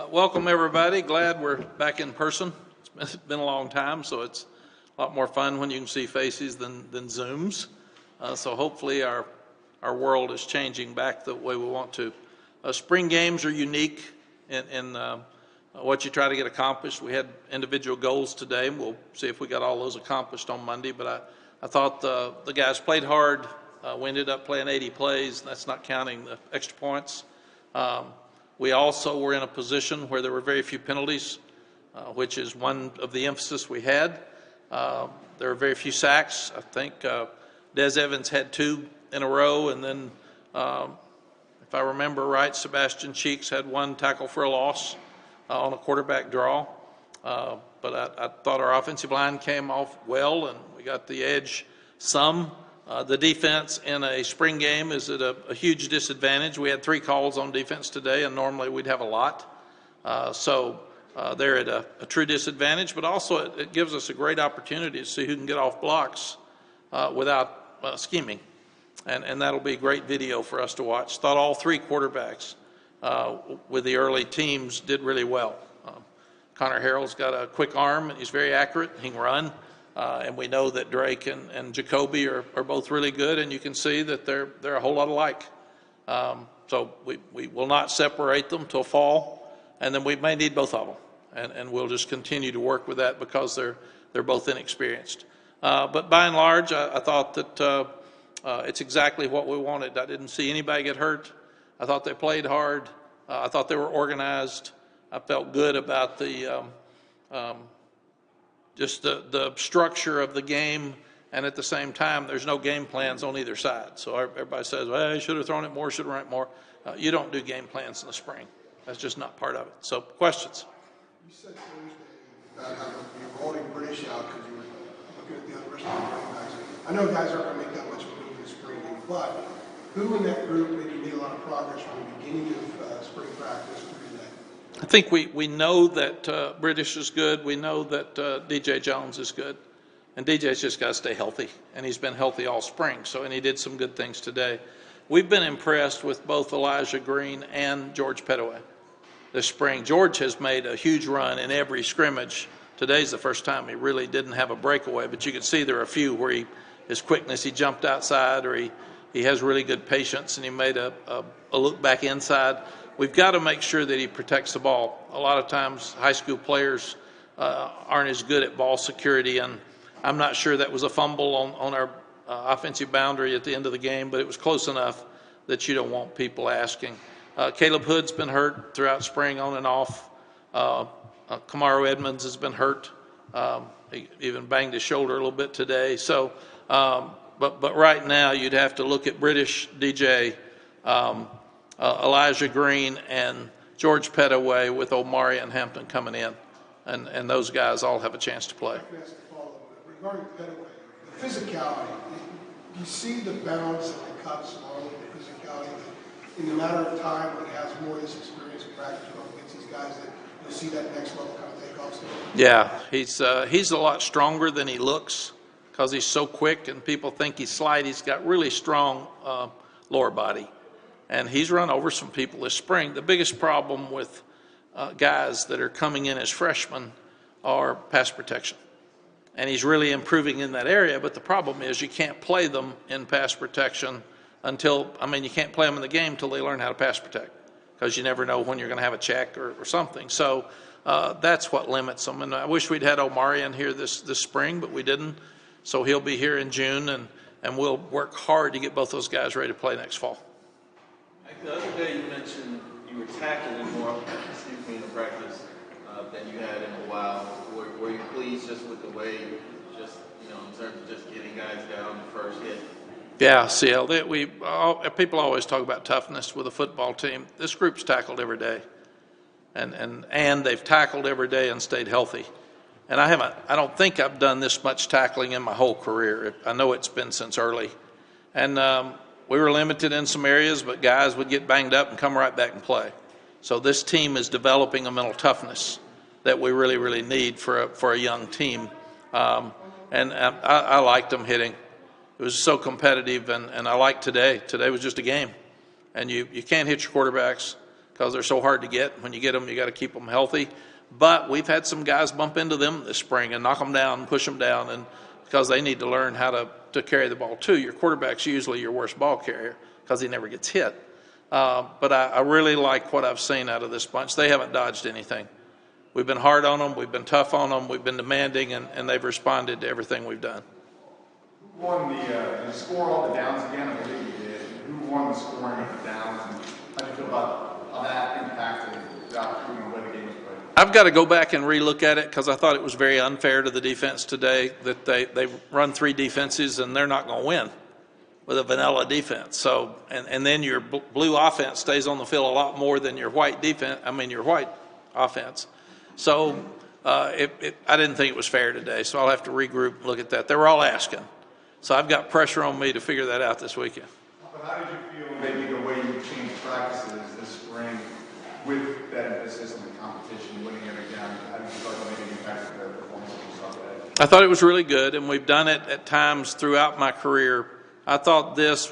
Welcome, everybody. Glad we're back in person. It's been a long time, so it's a lot more fun when you can see faces than Zooms. So hopefully our world is changing back the way we want to. Spring games are unique in what you try to get accomplished. We had individual goals today, and we'll see if we got all those accomplished on Monday. But I thought the guys played hard. We ended up playing 80 plays. That's not counting the extra points. We also were in a position where there were very few penalties, which is one of the emphasis we had. There were very few sacks. I think Des Evans had 2 in a row, and then, if I remember right, Sebastian Cheeks had 1 tackle for a loss on a quarterback draw. But I thought our offensive line came off well, and we got the edge some. The defense in a spring game is at a huge disadvantage. We had 3 calls on defense today, and normally we'd have a lot. So they're at a true disadvantage, but also it gives us a great opportunity to see who can get off blocks without scheming. And that'll be great video for us to watch. Thought all 3 quarterbacks with the early teams did really well. Connor Harrell's got a quick arm, and he's very accurate. He can run. And we know that Drake and Jacoby are both really good, and you can see that they're a whole lot alike. So we will not separate them till fall, and then we may need both of them, and we'll just continue to work with that because they're both inexperienced. But by and large, I thought that it's exactly what we wanted. I didn't see anybody get hurt. I thought they played hard. I thought they were organized. I felt good about just the structure of the game, and at the same time, there's no game plans on either side. So everybody says, well, you should have thrown it more, should have run it more. You don't do game plans in the spring. That's just not part of it. So questions? You said Thursday that you were holding British out because you were looking at the other rest of the running backs. I know guys aren't going to make that much of a move in the spring game, but who in that group made a lot of progress from the beginning of spring practice through that? I think we know that British is good. We know that DJ Jones is good. And DJ's just got to stay healthy. And he's been healthy all spring. And he did some good things today. We've been impressed with both Elijah Green and George Pettaway this spring. George has made a huge run in every scrimmage. Today's the first time he really didn't have a breakaway. But you could see there are a few where his quickness, he jumped outside, or he has really good patience, and he made a look back inside. We've got to make sure that he protects the ball. A lot of times high school players aren't as good at ball security, and I'm not sure that was a fumble on our offensive boundary at the end of the game, but it was close enough that you don't want people asking. Caleb Hood's been hurt throughout spring on and off. Kamaro Edmonds has been hurt. He even banged his shoulder a little bit today. So, but right now you'd have to look at British, DJ, Elijah Green, and George Pettaway with Omari and Hampton coming in. And those guys all have a chance to play. Regarding Pettaway, the physicality, you see the bounce and the cuts along with the physicality that in the matter of time when he has more of this experience in practice going against these guys that you'll see that next level kind of take off still? Yeah, he's a lot stronger than he looks because he's so quick, and people think he's slight. He's got really strong lower body. And he's run over some people this spring. The biggest problem with guys that are coming in as freshmen are pass protection. And he's really improving in that area, but the problem is you can't play them in pass protection you can't play them in the game until they learn how to pass protect, because you never know when you're going to have a check or something. So that's what limits them. And I wish we'd had Omari in here this spring, but we didn't. So he'll be here in June, and we'll work hard to get both those guys ready to play next fall. The other day you mentioned you were tackling more, in the practice than you had in a while. Were you pleased just with the way, in terms of just getting guys down the first hit? Yeah, CL. People always talk about toughness with a football team. This group's tackled every day, and they've tackled every day and stayed healthy. And I don't think I've done this much tackling in my whole career. I know it's been since early, and we were limited in some areas, but guys would get banged up and come right back and play. So this team is developing a mental toughness that we really, really need for a young team. And I liked them hitting. It was so competitive, and I liked today. Today was just a game. And you can't hit your quarterbacks. because they're so hard to get. When you get them, you got to keep them healthy. But we've had some guys bump into them this spring and knock them down and push them down, and because they need to learn how to carry the ball too. Your quarterback's usually your worst ball carrier because he never gets hit. But I really like what I've seen out of this bunch. They haven't dodged anything. We've been hard on them. We've been tough on them. We've been demanding, and they've responded to everything we've done. Who won the score all the downs again? I believe you did. Who won the scoring of the downs? And how do you feel about how that impacted the opportunity and the way the game was played? I've got to go back and relook at it because I thought it was very unfair to the defense today that they run 3 defenses and they're not going to win with a vanilla defense. So, and then your blue offense stays on the field a lot more than your white your white offense. So I didn't think it was fair today, so I'll have to regroup and look at that. They were all asking. So I've got pressure on me to figure that out this weekend. But how did you feel maybe the way you changed practices this spring with that emphasis on the competition, winning every down? How did you feel like maybe impacted the performance that you saw today? I thought it was really good, and we've done it at times throughout my career. I thought this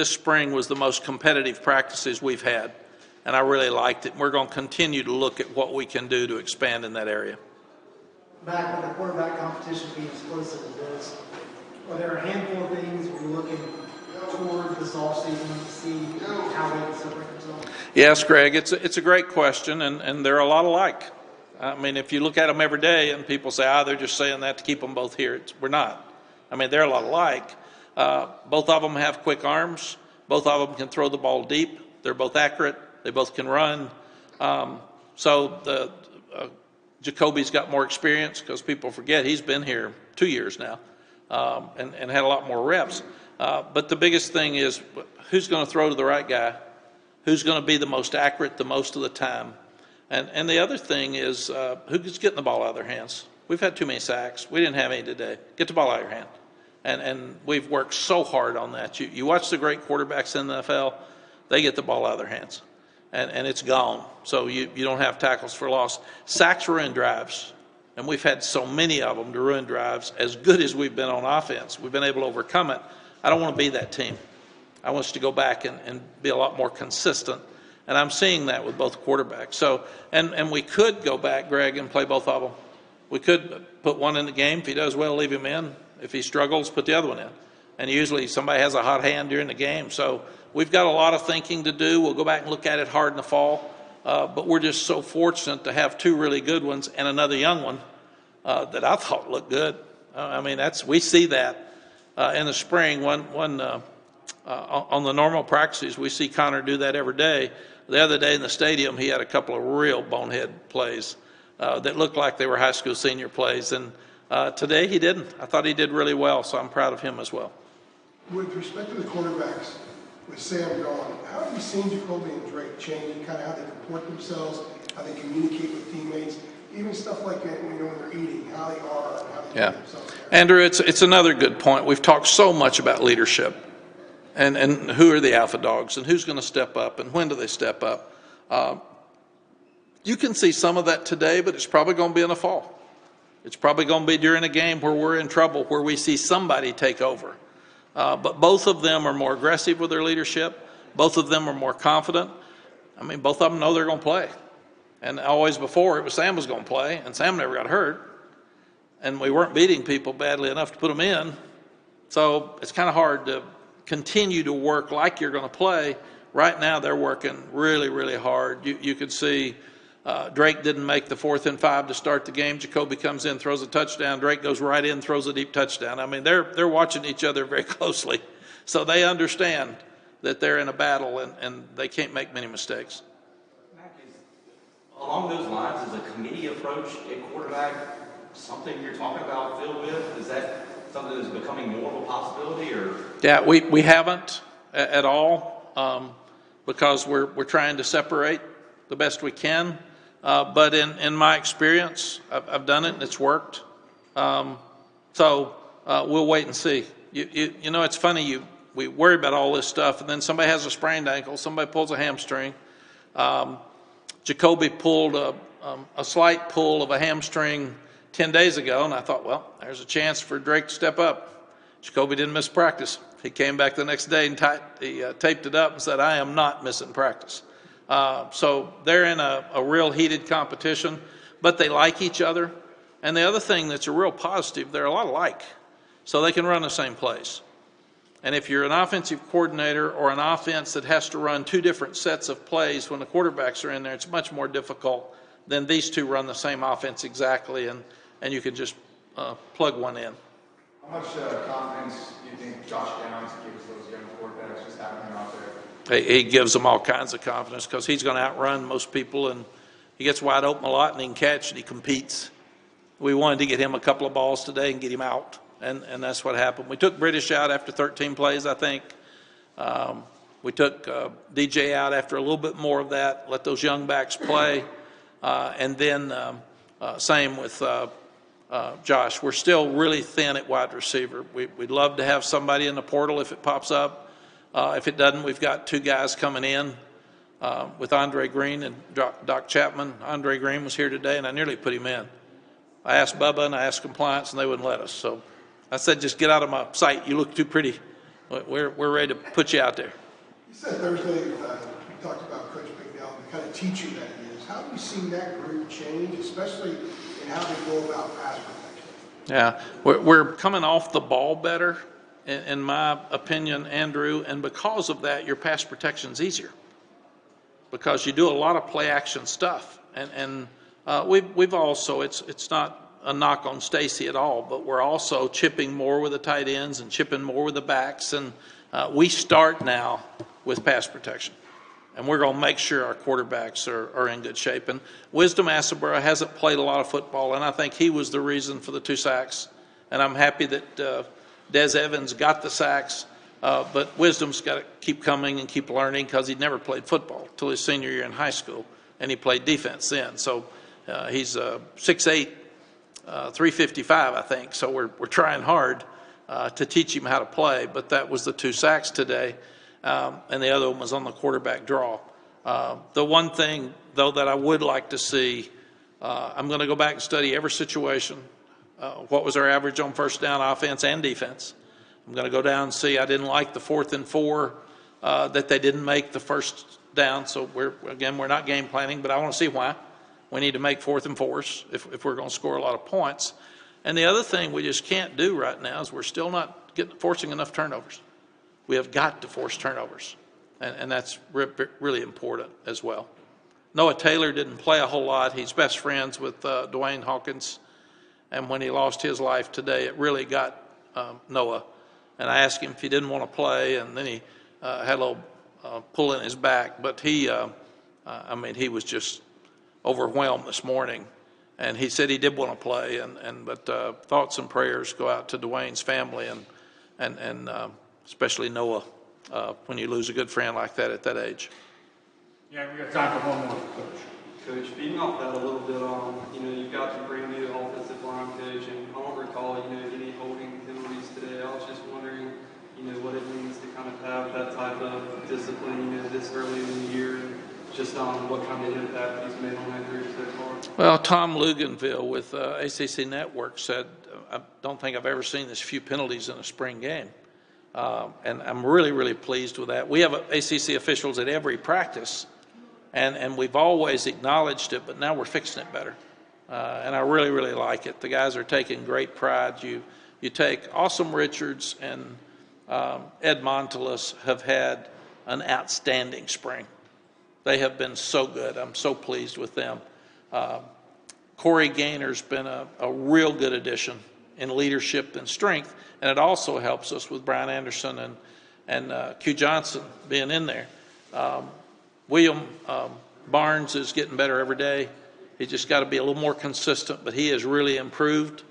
spring was the most competitive practices we've had, and I really liked it. We're going to continue to look at what we can do to expand in that area. Back with the quarterback competition being explosive as this, are there a handful of things we're looking toward this offseason to see how they can separate themselves? Yes, Greg, it's a great question, and they're a lot alike. I mean, if you look at them every day and people say, they're just saying that to keep them both here, we're not. I mean, they're a lot alike. Both of them have quick arms. Both of them can throw the ball deep. They're both accurate. They both can run. Jacoby's got more experience because people forget he's been here 2 years now and had a lot more reps. But the biggest thing is who's going to throw to the right guy, who's going to be the most accurate the most of the time. And the other thing is who's getting the ball out of their hands. We've had too many sacks. We didn't have any today. Get the ball out of your hand. And we've worked so hard on that. You watch the great quarterbacks in the NFL, they get the ball out of their hands. And it's gone. So you don't have tackles for loss. Sacks ruin drives. And we've had so many of them to ruin drives. As good as we've been on offense, we've been able to overcome it. I don't want to be that team. I want us to go back and be a lot more consistent. And I'm seeing that with both quarterbacks. So, and we could go back, Greg, and play both of them. We could put one in the game. If he does well, leave him in. If he struggles, put the other one in. And usually somebody has a hot hand during the game. So we've got a lot of thinking to do. We'll go back and look at it hard in the fall. But we're just so fortunate to have 2 really good ones and another young one that I thought looked good. We see that in the spring. On the normal practices, we see Connor do that every day. The other day in the stadium, he had a couple of real bonehead plays that looked like they were high school senior plays. And today he didn't. I thought he did really well, so I'm proud of him as well. With respect to the quarterbacks, with Sam gone, how have you seen Jacoby and Drake change and kind of how they comport themselves, how they communicate with teammates, even stuff like that, when they're eating, how they are, and how they treat themselves? Andrew, it's another good point. We've talked so much about leadership and who are the alpha dogs and who's going to step up and when do they step up. You can see some of that today, but it's probably going to be in the fall. It's probably going to be during a game where we're in trouble, where we see somebody take over. But both of them are more aggressive with their leadership. Both of them are more confident. Both of them know they're going to play. And always before, it was Sam was going to play, and Sam never got hurt. And we weren't beating people badly enough to put them in. So it's kind of hard to continue to work like you're going to play. Right now, they're working really, really hard. You could see Drake didn't make the 4th and 5 to start the game. Jacoby comes in, throws a touchdown. Drake goes right in, throws a deep touchdown. They're watching each other very closely. So they understand that they're in a battle and they can't make many mistakes. Along those lines, is a committee approach at quarterback something you're talking about, Phil, with? Is that something that's becoming more of a possibility? Or? Yeah, we haven't at all because we're trying to separate the best we can. But in my experience, I've done it and it's worked. So we'll wait and see. You know, it's funny, we worry about all this stuff, and then somebody has a sprained ankle, somebody pulls a hamstring. Jacoby pulled a slight pull of a hamstring 10 days ago, and I thought, well, there's a chance for Drake to step up. Jacoby didn't miss practice. He came back the next day and he taped it up and said, I am not missing practice. So they're in a real heated competition, but they like each other. And the other thing that's a real positive, they're a lot alike, so they can run the same plays. And if you're an offensive coordinator or an offense that has to run two different sets of plays when the quarterbacks are in there, it's much more difficult than these two run the same offense exactly, and you can just plug one in. How much confidence do you think Josh Downs gives those young quarterbacks just having him out there? He gives them all kinds of confidence because he's going to outrun most people, and he gets wide open a lot, and he can catch, and he competes. We wanted to get him a couple of balls today and get him out. And that's what happened. We took British out after 13 plays, I think. We took DJ out after a little bit more of that, let those young backs play. And then same with Josh. We're still really thin at wide receiver. We'd love to have somebody in the portal if it pops up. If it doesn't, we've got two guys coming in with Andre Green and Doc Chapman. Andre Green was here today, and I nearly put him in. I asked Bubba and I asked compliance, and they wouldn't let us. So I said, just get out of my sight. You look too pretty. We're ready to put you out there. You said Thursday, you talked about Coach McNeil, the kind of teacher that he is. How have you seen that group change, especially in how they go about pass protection? Yeah, we're coming off the ball better, in my opinion, Andrew, and because of that, your pass protection's easier because you do a lot of play action stuff. And we've also, it's not a knock on Stacy at all, but we're also chipping more with the tight ends and chipping more with the backs, and we start now with pass protection, and we're going to make sure our quarterbacks are in good shape. And Wisdom Asabura hasn't played a lot of football, and I think he was the reason for the 2 sacks, and I'm happy that Des Evans got the sacks, but Wisdom's got to keep coming and keep learning because he'd never played football till his senior year in high school, and he played defense then. So he's 6'8", 355, I think. So we're trying hard to teach him how to play. But that was the 2 sacks today, and the other one was on the quarterback draw. The one thing, though, that I would like to see, I'm going to go back and study every situation. What was our average on first down, offense and defense? I'm going to go down and see. I didn't like the 4th and 4 that they didn't make the first down. So we're not game planning, but I want to see why. We need to make 4th and 4s if we're going to score a lot of points. And the other thing we just can't do right now is we're still not forcing enough turnovers. We have got to force turnovers, and that's really important as well. Noah Taylor didn't play a whole lot. He's best friends with Dwayne Hawkins, and when he lost his life today, it really got Noah. And I asked him if he didn't want to play, and then he had a little pull in his back. But he was just overwhelmed this morning, and he said he did want to play, but thoughts and prayers go out to Dwayne's family and especially Noah when you lose a good friend like that at that age. Yeah, we got time for one more, Coach. Coach, feeding off that a little bit, you've got the brand new offensive line coach, and I don't recall, any holding penalties today. I was just wondering, what it means to kind of have that type of discipline, this early in the year, and just on what kind of impact he's made on that group so far. Well, Tom Luganville with ACC Network said, I don't think I've ever seen this few penalties in a spring game. And I'm really, really pleased with that. We have ACC officials at every practice, and we've always acknowledged it, but now we're fixing it better. And I really, really like it. The guys are taking great pride. You take Awesome Richards and Ed Montelis have had an outstanding spring. They have been so good. I'm so pleased with them. Corey Gaynor's been a real good addition in leadership and strength, and it also helps us with Brian Anderson and Q Johnson being in there. William Barnes is getting better every day. He just got to be a little more consistent, but he has really improved.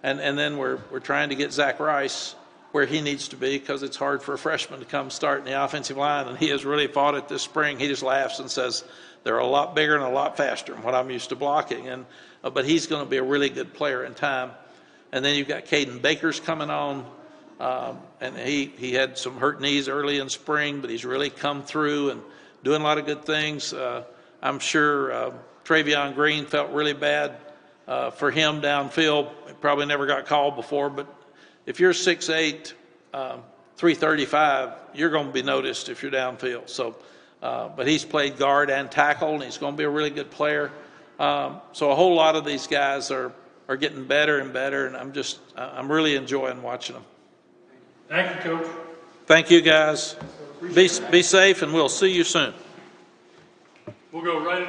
And then we're trying to get Zach Rice where he needs to be, because it's hard for a freshman to come start in the offensive line, and he has really fought it this spring. He just laughs and says they're a lot bigger and a lot faster than what I'm used to blocking, but he's going to be a really good player in time. And then you've got Caden Baker's coming on, and he had some hurt knees early in spring, but he's really come through and doing a lot of good things. I'm sure Travion Green felt really bad for him downfield. He probably never got called before, but if you're 6'8", 335, you're going to be noticed if you're downfield. So but he's played guard and tackle, and he's going to be a really good player. So a whole lot of these guys are getting better and better, and I'm really enjoying watching them. Thank you, Coach. Thank you, guys. Be safe, and we'll see you soon. We'll go right in.